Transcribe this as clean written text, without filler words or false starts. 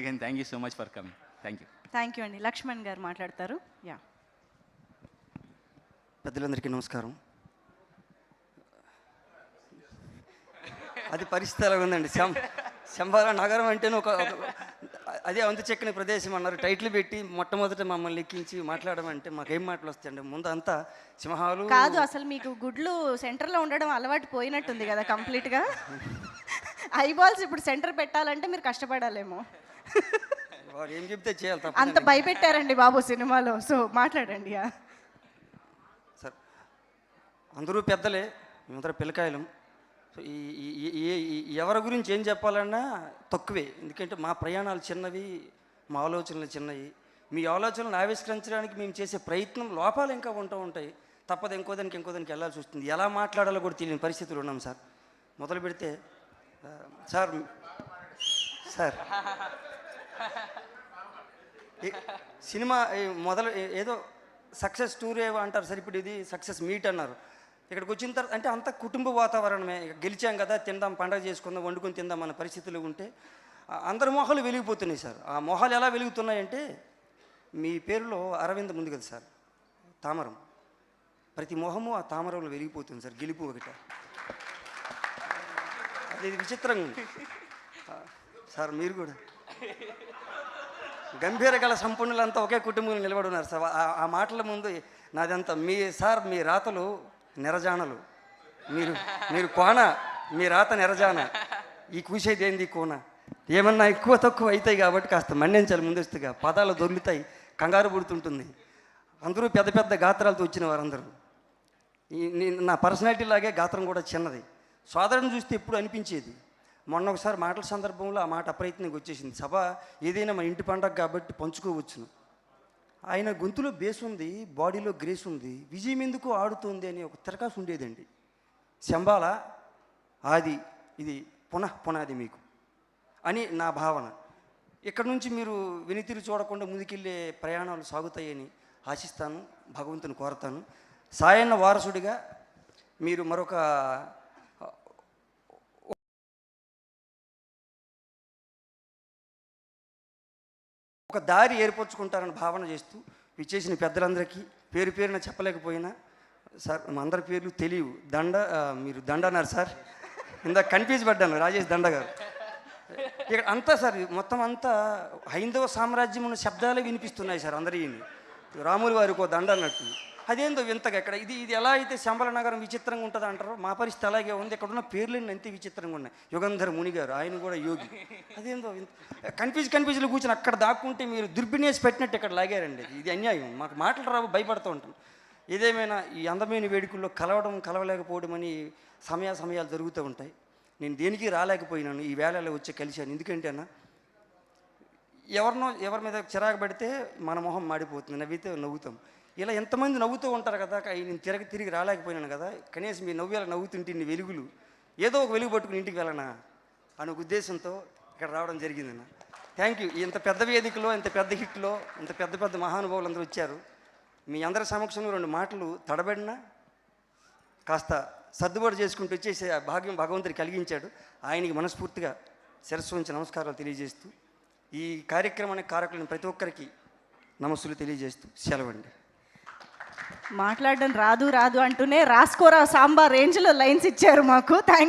Again thank you so much for coming. Thank you అండి. లక్ష్మణ్ గారు మాట్లాడతారు. యా, పెద్దలందరికీ నమస్కారం. అది పరిస్థితి ఎలా ఉందండి. శంబాల నగరం అంటేనే ఒక అదే అంతు చెక్కని ప్రదేశం అన్నారు. టైటిల్ పెట్టి మొట్టమొదట మమ్మల్ని ఎక్కించి మాట్లాడమంటే మాకేం మాటలు వస్తాయండి. ముందు అంతా సింహాలు కాదు, అసలు మీకు గుడ్లు సెంటర్లో ఉండడం అలవాటు పోయినట్టుంది కదా కంప్లీట్గా. ఐబాల్స్ ఇప్పుడు సెంటర్ పెట్టాలంటే మీరు కష్టపడాలేమో. వాడు ఏం చెప్తే చేయాలి. అంత భయపెట్టారండి బాబు సినిమాలో. సో మాట్లాడండి. సార్ అందరూ పెద్దలే, మేమందరూ పిల్లకాయలం. సో ఎవరి గురించి ఏం చెప్పాలన్నా తక్కువే. ఎందుకంటే మా ప్రయాణాలు చిన్నవి, మా ఆలోచనలు చిన్నవి. మీ ఆలోచనలను ఆవిష్కరించడానికి మేము చేసే ప్రయత్నం లోపాలు ఇంకా ఉంటూ ఉంటాయి. తప్పదు, ఇంకో దానికి వెళ్ళాల్సి వస్తుంది. ఎలా మాట్లాడాలో కూడా తెలియని పరిస్థితులు ఉన్నాం సార్. మొదలు పెడితే సార్ సినిమా మొదలు ఏదో సక్సెస్ టూర్ ఏవో అంటారు సార్. ఇప్పుడు ఇది సక్సెస్ మీట్ అన్నారు. ఇక్కడికి వచ్చిన తర్వాత అంటే అంత కుటుంబ వాతావరణమే. గెలిచాం కదా, తిందాం, పండగ చేసుకుందాం, వండుకొని తిందాం అన్న పరిస్థితులు ఉంటే అందరి మొహాలు వెలిగిపోతున్నాయి సార్. ఆ మొహాలు ఎలా వెలుగుతున్నాయంటే, మీ పేరులో అరవింద్ ఉంది కదా సార్, తామరం. ప్రతి మొహము ఆ తామరంలో వెలిగిపోతుంది సార్. గెలుపు ఒకట. అది విచిత్రంగా ఉంది సార్. మీరు కూడా గంభీర గల సంపన్నులంతా ఒకే కుటుంబంలో నిలబడి ఉన్నారు సార్. ఆ మాటల ముందు నాదంతా మీ రాతలు నెరజానలు, మీరు కోన, మీ రాత నెరజాన, ఈ కూసేది ఏంది కోన. ఏమన్నా ఎక్కువ తక్కువ అవుతాయి కాబట్టి కాస్త మన్నించాలి ముందస్తుగా. పదాలు దొర్లుతాయి, కంగారు పుడుతుంటుంది. అందరూ పెద్ద పెద్ద గాత్రాలతో వచ్చిన వారందరూ. నా పర్సనాలిటీ లాగే గాత్రం కూడా చిన్నది. సోదరుని చూస్తే ఎప్పుడు అనిపించేది. మొన్న ఒకసారి మాటల సందర్భంలో ఆ మాట అప్రయత్నంగా వచ్చేసింది. సభ ఏదైనా మన ఇంటి పండగ కాబట్టి పంచుకోవచ్చును. ఆయన గొంతులో బేస్ ఉంది, బాడీలో గ్రేస్ ఉంది, విజయం ఎందుకు ఆడుతుంది అని ఒక తిరకాసు ఉండేదండి. శంబాల ఆది, ఇది పునాది మీకు అని నా భావన. ఇక్కడ నుంచి మీరు వెనుతిరిగి చూడకుండా ముందుకెళ్ళే ప్రయాణాలు సాగుతాయని ఆశిస్తాను, భగవంతుని కోరతాను. సాయన్న వారసుడిగా మీరు మరొక దారి ఏర్పరచుకుంటారని భావన చేస్తూ విచ్చేసిన పెద్దలందరికీ పేరు పేరున చెప్పలేకపోయినా సార్, మా అందరి పేర్లు తెలియవు. మీరు దండ అన్నారు సార్, ఇందాక కన్ఫ్యూజ్ పడ్డాను. రాజేష్ దండ గారు. ఇక్కడ అంతా సార్ మొత్తం అంతా హైందవ సామ్రాజ్యం ఉన్న శబ్దాలే వినిపిస్తున్నాయి సార్. అందరి రాములు వారికి ఒక దండ అన్నట్టు. అదేందో వింతగా ఇక్కడ ఇది ఎలా అయితే శంబల నగరం విచిత్రంగా ఉంటుంది అంటారో, మా పరిస్థితి అలాగే ఉంది. ఇక్కడ ఉన్న పేర్లన్నీ అంతే విచిత్రంగా ఉన్నాయి. యుగంధర్ ముని గారు, ఆయన కూడా యోగి. అదేందో కన్ఫ్యూజ్లో కూర్చొని అక్కడ దాక్కుంటే మీరు దుర్బినేసి పెట్టినట్టు ఇక్కడ లాగారండి. ఇది అన్యాయం. మాకు మాటలు రావు, భయపడుతూ ఉంటాం. ఏదేమైనా ఈ అందమైన వేడుకల్లో కలవలేకపోవడం అని సమయాలు జరుగుతూ ఉంటాయి. నేను దేనికి రాలేకపోయినాను. ఈ వేళలో వచ్చి కలిశాను. ఎందుకంటే అన్న, ఎవరి మీద చిరాకు పెడితే మన మొహం మాడిపోతుంది, నవ్వితే నవ్వుతాం. ఇలా ఎంతమంది నవ్వుతూ ఉంటారు కదా, నేను తిరిగి రాలేకపోయినాను కదా, కనీసం మీ నవ్వుతుంటే ఇన్ని వెలుగులు, ఏదో ఒక వెలుగు పట్టుకుని ఇంటికి వెళ్ళనా అనే ఉద్దేశంతో ఇక్కడ రావడం జరిగిందన్న. Thank you. ఇంత పెద్ద వేదికలో, ఇంత పెద్ద హిట్లో, ఇంత పెద్ద మహానుభావులు అందరూ వచ్చారు. మీ అందరి సమక్షంలో 2 మాటలు తడబడినా కాస్త సర్దుబాటు చేసుకుంటూ వచ్చేసే భాగ్యం భగవంతుడు కలిగించాడు. ఆయనకి మనస్ఫూర్తిగా శిరస్సు ఉంచి నమస్కారాలు తెలియజేస్తూ, ఈ కార్యక్రమానికి కారకులను ప్రతి ఒక్కరికి నమస్సులు తెలియజేస్తూ సెలవండి. మాట్లాడడం రాదు అంటూనే రాసుకోరా సాంబార్ రేంజ్లో లైన్స్ ఇచ్చారు మాకు. Thank you.